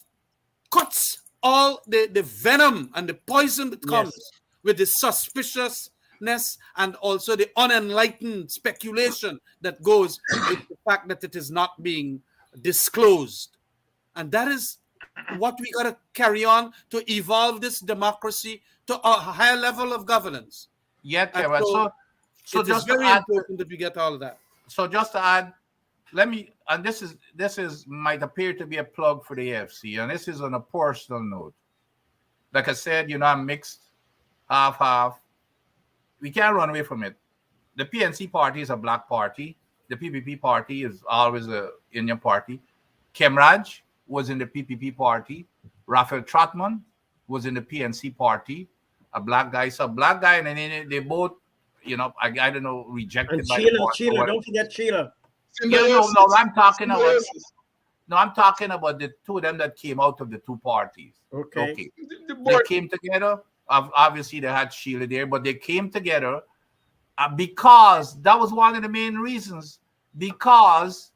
Speaker 2: cuts all the venom and the poison that comes with the suspiciousness and also the unenlightened speculation that goes with the fact that it is not being disclosed. And that is what we got to carry on to evolve this democracy to a higher level of governance.
Speaker 4: Yeah,
Speaker 2: so
Speaker 4: so
Speaker 2: it is
Speaker 4: just
Speaker 2: very
Speaker 4: to add,
Speaker 2: important that we get all of that.
Speaker 4: So just to add, let me, and this is might appear to be a plug for the AFC, and this is on a personal note. Like I said, I'm mixed, half. We can't run away from it. The PNC party is a black party. The PPP party is always a Indian party. Kemraj was in the PPP party. Raphael Trotman was in the PNC party. A black guy. So a black guy, and then they both, I don't know, rejected
Speaker 1: And
Speaker 4: by the
Speaker 1: Sheila,
Speaker 4: party.
Speaker 1: Sheila, don't forget Sheila.
Speaker 4: Yeah, no, I'm talking about.
Speaker 3: Symbiosis.
Speaker 4: No, I'm talking about the two of them that came out of the two parties.
Speaker 1: Okay.
Speaker 3: The
Speaker 4: They
Speaker 3: board,
Speaker 4: came together. Obviously, they had Sheila there, but they came together because that was one of the main reasons. Because,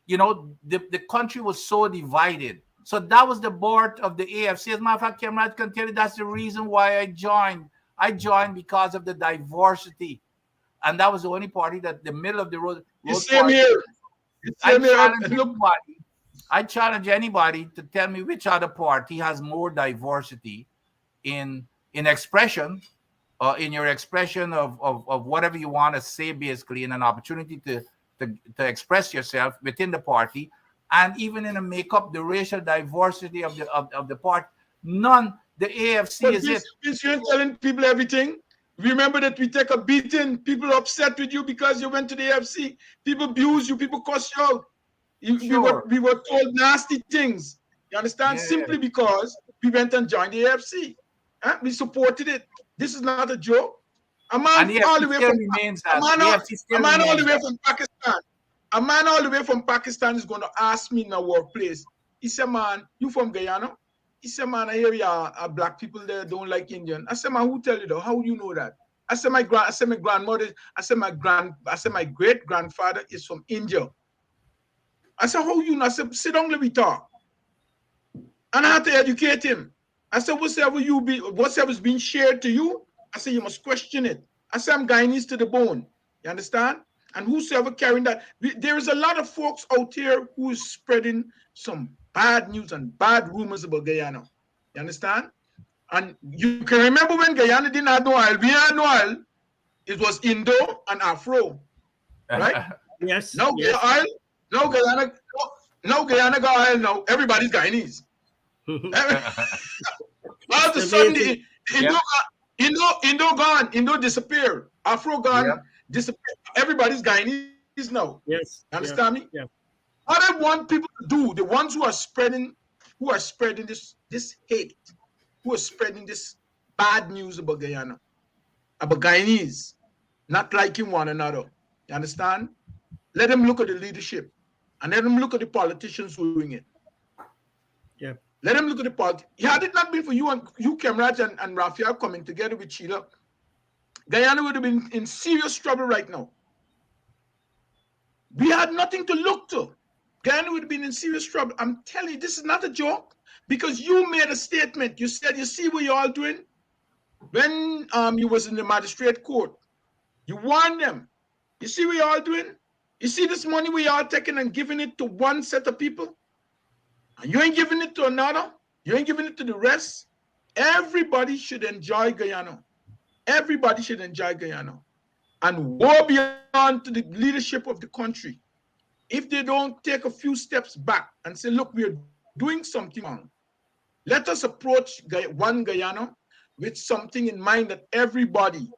Speaker 4: the country was so divided. So that was the board of the AFC. As a matter of fact, Kemraj can tell you that's the reason why I joined. I joined because of the diversity. And that was the only party that the middle of the road.
Speaker 3: the same here. The same here. Look,
Speaker 4: I challenge anybody to tell me which other party has more diversity in expression, in your expression of whatever you want to say, basically, in an opportunity to express yourself within the party, and even in a makeup, the racial diversity of the party. None. The AFC
Speaker 3: but
Speaker 4: is it.
Speaker 3: you ain't telling people everything. Remember that we take a beating. People are upset with you because you went to the AFC. People abuse you. People cuss you out.
Speaker 4: Sure.
Speaker 3: We were told nasty things. You understand?
Speaker 4: Yeah.
Speaker 3: Simply because we went and joined the AFC. We supported it. This is not a joke. A man
Speaker 4: And the
Speaker 3: all the
Speaker 4: AFC
Speaker 3: way
Speaker 4: still
Speaker 3: from
Speaker 4: remains
Speaker 3: a
Speaker 4: that.
Speaker 3: man,
Speaker 4: The
Speaker 3: all,
Speaker 4: AFC still
Speaker 3: a man all
Speaker 4: remains
Speaker 3: the way
Speaker 4: that.
Speaker 3: from Pakistan. A man all the way from Pakistan is going to ask me in a workplace. He said, "Man, you from Guyana?" He said, "Man, I hear you are black people there don't like Indian." I said, "Man, who tell you that? How do you know that?" I said, my grandmother. I said, my great grandfather is from India. I said, "How you know?" I said, "Sit down, let me talk." And I had to educate him. I said, whatsoever's being shared to you, I said, you must question it. I said, I'm Guyanese to the bone. You understand? And whosoever carrying that, there is a lot of folks out here who is spreading some bad news and bad rumors about Guyana. You understand? And you can remember when Guyana didn't have no oil. We had no oil. It was Indo and Afro, right?
Speaker 1: Yes.
Speaker 3: Now
Speaker 1: Yes.
Speaker 3: oil. Now Guyana. Now Guyana got oil. Now everybody's Guyanese. All of a sudden, Indo gone, Indo disappeared, Afro gone, disappeared. Everybody's Guyanese now.
Speaker 1: Yes.
Speaker 3: Understand me?
Speaker 1: Yeah.
Speaker 3: What I want people to do, the ones who are spreading this hate, who are spreading this bad news about Guyana, about Guyanese, not liking one another. You understand? Let them look at the leadership, and let them look at the politicians who are doing it.
Speaker 1: Yeah.
Speaker 3: Let them look at the politics. Had it not been for you, Kemraj, and Raphael coming together with Sheila, Guyana would have been in serious trouble right now. We had nothing to look to. Guyana would have been in serious trouble. I'm telling you, this is not a joke, because you made a statement. You said, you see what you're all doing? When you was in the magistrate court, you warned them. You see what you're all doing? You see this money we all taking and giving it to one set of people? And you ain't giving it to another. You ain't giving it to the rest. Everybody should enjoy Guyana. Everybody should enjoy Guyana. And woe beyond to the leadership of the country if they don't take a few steps back and say, look, we're doing something wrong. Let us approach one Guyana with something in mind that everybody,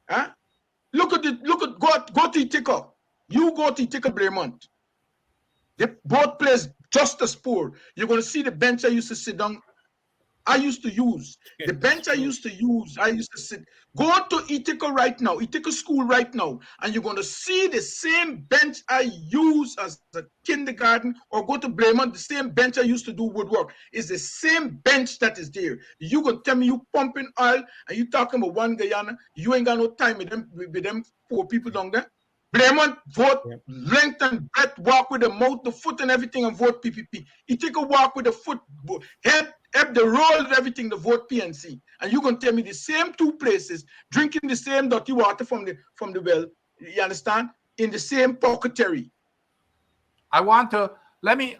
Speaker 3: go to Ithaca. You go to Ithaca, Bremont. They both places just as poor. You're going to see the bench I used to sit down. I used to use the bench I used to sit. Go to Ithaca right now, Ithaca school right now, and you're going to see the same bench I use as a kindergarten, or go to Bremont, the same bench I used to do woodwork. It's the same bench that is there. You going to tell me you pumping oil and you talking about one Guyana? You ain't got no time with them poor people down there. Bremont vote length and breadth, walk with the mouth, the foot, and everything, and vote PPP. He take a walk with the foot, head the roll and everything, the vote PNC. And you're gonna tell me the same two places, drinking the same dirty water from the well, you understand? In the same pocketry.
Speaker 4: I want to let me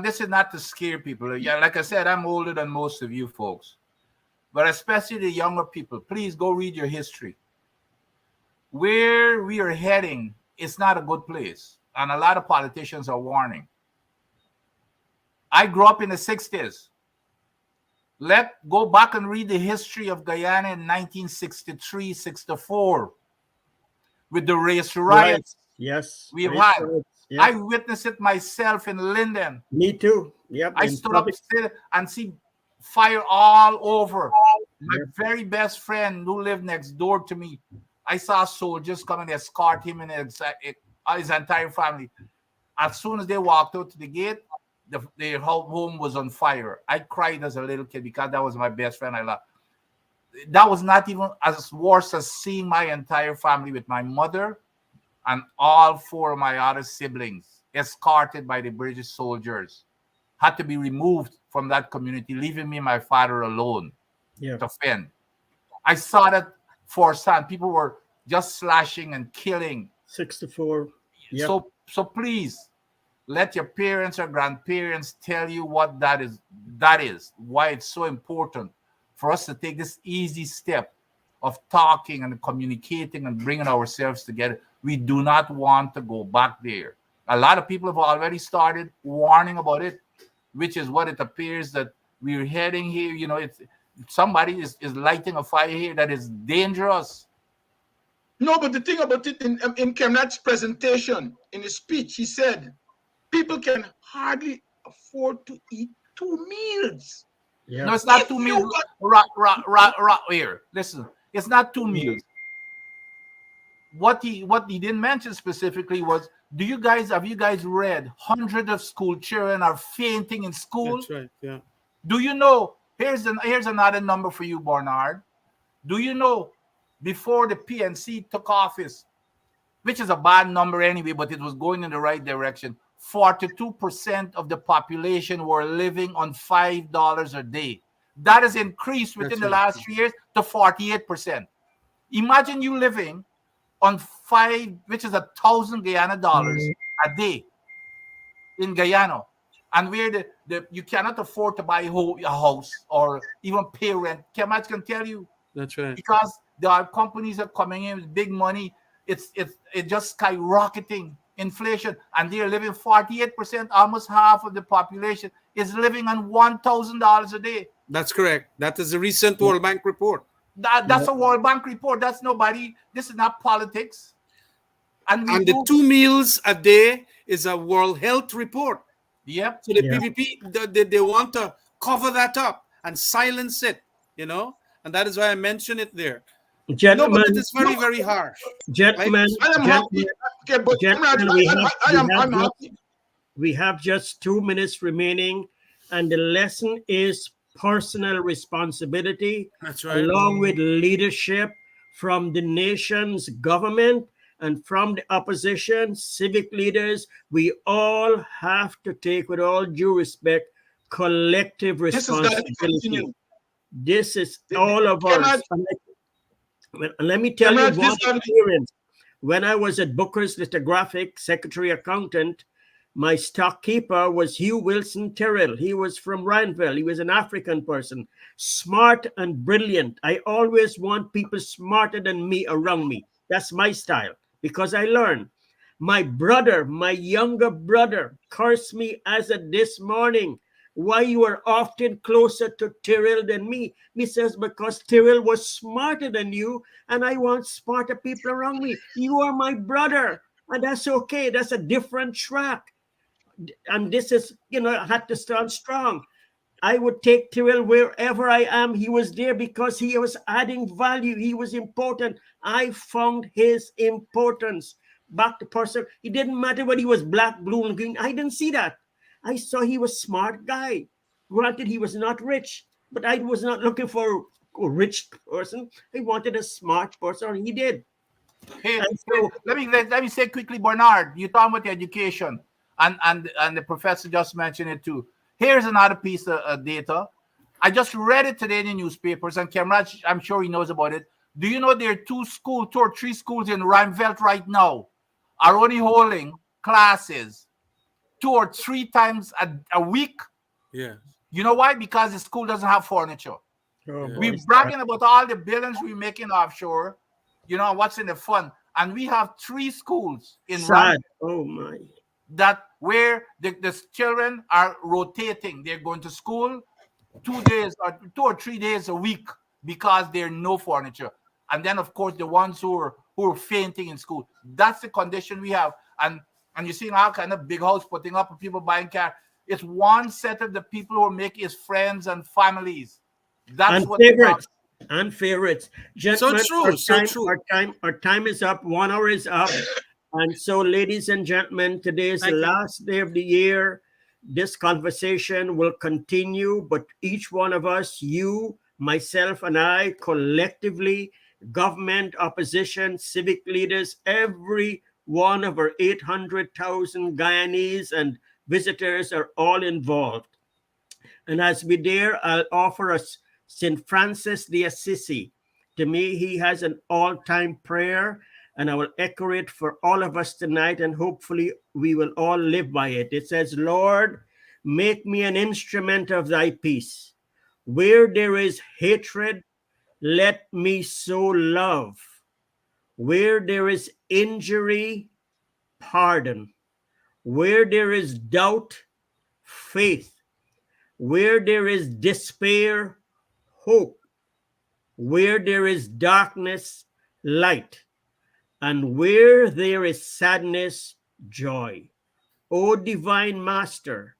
Speaker 4: this is not to scare people. Yeah, like I said, I'm older than most of you folks. But especially the younger people, please go read your history. Where we are heading it's not a good place. And a lot of politicians are warning. I grew up in the 60s. Go back and read the history of Guyana in 1963, 64 with the race riots.
Speaker 1: Yes.
Speaker 4: We've
Speaker 1: Race
Speaker 4: had.
Speaker 1: riots. Yep.
Speaker 4: I witnessed it myself in Linden.
Speaker 1: Me too. Yep.
Speaker 4: I
Speaker 1: in
Speaker 4: stood up
Speaker 1: public-
Speaker 4: still and see fire all over. My
Speaker 1: Yep.
Speaker 4: very best friend who lived next door to me, I saw soldiers come and escort him and his entire family. As soon as they walked out to the gate, their whole home was on fire. I cried as a little kid because that was my best friend I loved. That was not even as worse as seeing my entire family with my mother and all 4 of my other siblings escorted by the British soldiers, had to be removed from that community, leaving me and my father alone
Speaker 1: Yeah.
Speaker 4: to fend. I saw that firsthand. People were just slashing and killing.
Speaker 1: 64. Yep.
Speaker 4: So please let your parents or grandparents tell you what that is. That is why it's so important for us to take this easy step of talking and communicating and bringing ourselves together. We do not want to go back there. A lot of people have already started warning about it, which is what it appears that we're heading here. You know, it's somebody is lighting a fire here that is dangerous.
Speaker 3: No, but the thing about it in Kemrat's presentation, in his speech, he said people can hardly afford to eat 2 meals.
Speaker 1: Yeah.
Speaker 4: No, it's not
Speaker 3: If
Speaker 4: 2
Speaker 3: you
Speaker 4: meals. Here, listen, it's not 2 meals. What he didn't mention specifically was, have you guys read hundreds of school children are fainting in school?
Speaker 2: That's right. Yeah.
Speaker 4: Do you know? Here's another number for you, Bernard. Do you know before the PNC took office, which is a bad number anyway, but it was going in the right direction, 42% of the population were living on $5 a day. That has increased within the last 3 years to 48%. Imagine you living on 5, which is 1,000 Guyana dollars a day in Guyana, and where you cannot afford to buy a house or even pay rent. Kemrat can tell you,
Speaker 2: That's right.
Speaker 4: because there are companies that are coming in with big money. It's just skyrocketing inflation, and they're living 48%. Almost half of the population is living on $1,000 a day.
Speaker 2: That's correct. That is a recent World Bank report.
Speaker 4: That's a World Bank report. That's nobody. This is not politics. And
Speaker 2: And the 2 meals a day is a World Health report.
Speaker 4: Yep.
Speaker 2: So the
Speaker 1: Yeah.
Speaker 2: PPP, they want to cover that up and silence it, you know? And that is why I mention it there. No,
Speaker 1: Gentlemen,
Speaker 2: but it is very, very harsh.
Speaker 1: gentlemen,
Speaker 3: I am happy. Okay, but
Speaker 1: Gentlemen,
Speaker 3: Kemrat,
Speaker 1: we have just 2 minutes remaining, and the lesson is personal responsibility,
Speaker 2: That's right.
Speaker 1: along with leadership from the nation's government and from the opposition, civic leaders. We all have to take, with all due respect, collective
Speaker 3: this has got to
Speaker 1: responsibility.
Speaker 3: continue.
Speaker 1: This is all of us. Let me tell you
Speaker 3: Kemrat,
Speaker 1: one
Speaker 3: this got to
Speaker 1: experience. When I was at Booker's Lithographic, secretary accountant, my stockkeeper was Hugh Wilson Terrell. He was from Rhineville. He was an African person, smart and brilliant. I always want people smarter than me around me. That's my style, because I learn. My brother, my younger brother, cursed me as of this morning. Why you are often closer to Terrell than me? Me says, because Terrell was smarter than you, and I want smarter people around me. You are my brother, and that's okay. That's a different track. And this is, I had to stand strong. I would take Terrell wherever I am. He was there because he was adding value. He was important. I found his importance. Back to person. It didn't matter whether he was black, blue, and green. I didn't see that. I saw he was a smart guy. Granted, he was not rich, but I was not looking for a rich person. I wanted a smart person, and he did.
Speaker 4: Hey,
Speaker 1: And so,
Speaker 4: let me say quickly, Bernard. You talking about the education, and the professor just mentioned it too. Here's another piece of data. I just read it today in the newspapers, and Kemrat, I'm sure he knows about it. Do you know there are 2 or 3 schools in Rhineville right now are only holding classes 2 or 3 times a week?
Speaker 2: Yeah.
Speaker 4: You know why? Because the school doesn't have furniture.
Speaker 1: oh,
Speaker 2: Yeah.
Speaker 4: We're
Speaker 1: boy,
Speaker 4: bragging about all the billions we're making offshore, what's in the fund. And we have 3 schools in
Speaker 1: Sad. Oh my.
Speaker 4: that where the children are rotating. They're going to school 2 days or 2 or 3 days a week because there's no furniture. And then of course the ones who are fainting in school. That's the condition we have. And you're seeing all kind of big house putting up and people buying car. It's one set of the people who are making his friends and families. That's
Speaker 1: And
Speaker 4: what the
Speaker 1: favorites. And favorites. Gentlemen,
Speaker 2: true, so true.
Speaker 1: Our time is up. 1 hour is up. And so, ladies and gentlemen, today is the
Speaker 2: Thank you.
Speaker 1: last day of the year. This conversation will continue, but each one of us, you, myself, and I, collectively, government, opposition, civic leaders, every one of our 800,000 Guyanese and visitors are all involved. And as we dare, I'll offer us St. Francis de Assisi. To me, he has an all-time prayer, and I will echo it for all of us tonight, and hopefully we will all live by it. It says, Lord, make me an instrument of thy peace. Where there is hatred, let me sow love. Where there is injury, pardon. Where there is doubt, faith. Where there is despair, hope. Where there is darkness, light. And where there is sadness, joy. O divine Master,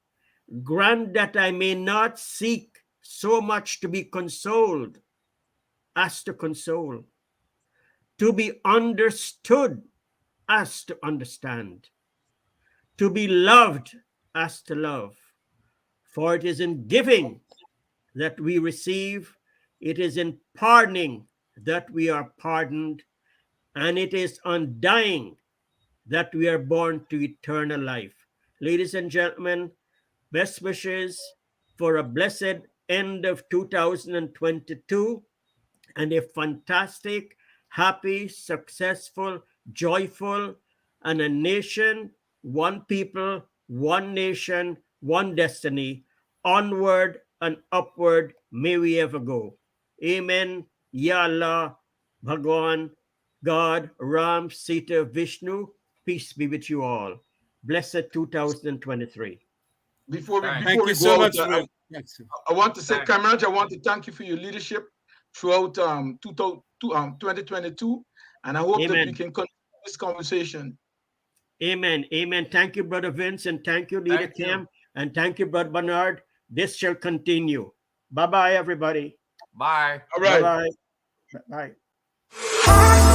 Speaker 1: grant that I may not seek so much to be consoled as to console, to be understood as to understand, to be loved as to love. For it is in giving that we receive, it is in pardoning that we are pardoned, and it is on dying that we are born to eternal life. Ladies and gentlemen, best wishes for a blessed end of 2022 and a fantastic, happy, successful, joyful, and a nation, one people, one nation, one destiny, onward and upward may we ever go. Amen. Ya Allah, Bhagwan, God, Ram, Sita, Vishnu, peace be with you all. Blessed 2023.
Speaker 3: Before we,
Speaker 4: Thank
Speaker 3: before
Speaker 2: Thank
Speaker 3: we
Speaker 2: you so
Speaker 3: go out,
Speaker 2: much. Thanks.
Speaker 3: I want to say,
Speaker 4: Thanks.
Speaker 3: Kamraj, I want to thank you for your leadership throughout 2022, and I hope that we
Speaker 1: Amen.
Speaker 3: can continue this conversation.
Speaker 1: Amen. Amen. Thank you, Brother Vince, and thank you, Leader
Speaker 4: Thank you.
Speaker 1: Kim, and thank you, Brother Bernard. This shall continue. Bye-bye, everybody.
Speaker 4: Bye.
Speaker 3: All right.
Speaker 1: Bye-bye. Bye.